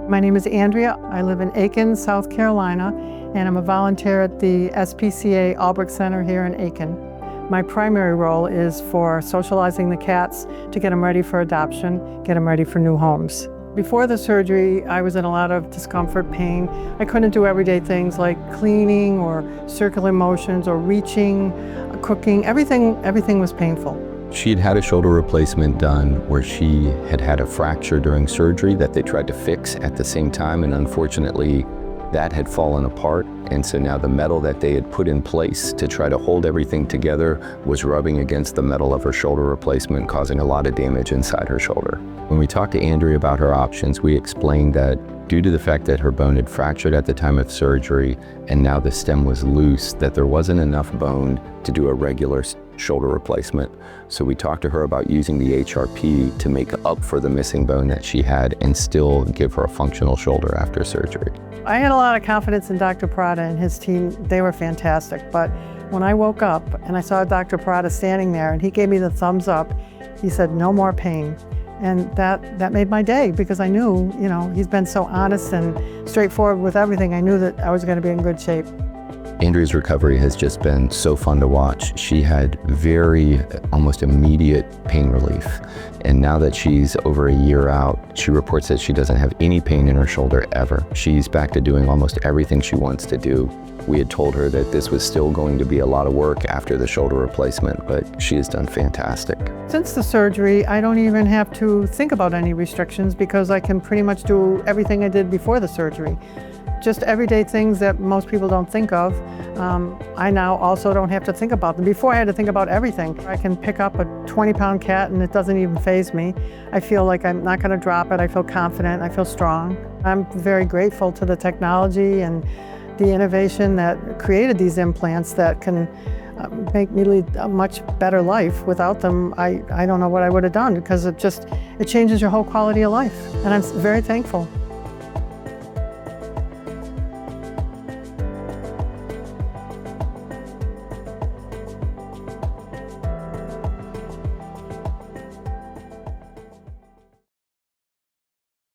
My name is Andrea. I live in Aiken, South Carolina, and I'm a volunteer at the SPCA Albrecht Center here in Aiken. My primary role is for socializing the cats to get them ready for adoption, get them ready for new homes. Before the surgery, I was in a lot of discomfort, pain. I couldn't do everyday things like cleaning or circular motions or reaching, cooking. Everything was painful. She'd had a shoulder replacement done where she had had a fracture during surgery that they tried to fix at the same time, and unfortunately that had fallen apart. And so now the metal that they had put in place to try to hold everything together was rubbing against the metal of her shoulder replacement, causing a lot of damage inside her shoulder. When we talked to Andrea about her options, we explained that due to the fact that her bone had fractured at the time of surgery and now the stem was loose, that there wasn't enough bone to do a regular shoulder replacement. So we talked to her about using the HRP to make up for the missing bone that she had and still give her a functional shoulder after surgery. I had a lot of confidence in Dr. Parada and his team. They were fantastic. But when I woke up and I saw Dr. Parada standing there and he gave me the thumbs up, he said, "No more pain." And that made my day, because I knew, he's been so honest and straightforward with everything. I knew that I was going to be in good shape. Andrea's recovery has just been so fun to watch. She had very, almost immediate pain relief. And now that she's over a year out, she reports that she doesn't have any pain in her shoulder ever. She's back to doing almost everything she wants to do. We had told her that this was still going to be a lot of work after the shoulder replacement, but she has done fantastic. Since the surgery, I don't even have to think about any restrictions, because I can pretty much do everything I did before the surgery. Just everyday things that most people don't think of. I now also don't have to think about them. Before I had to think about everything. I can pick up a 20-pound cat and it doesn't even faze me. I feel like I'm not going to drop it. I feel confident. I feel strong. I'm very grateful to the technology and the innovation that created these implants that can make me lead a much better life. Without them, I don't know what I would have done, because it changes your whole quality of life. And I'm very thankful.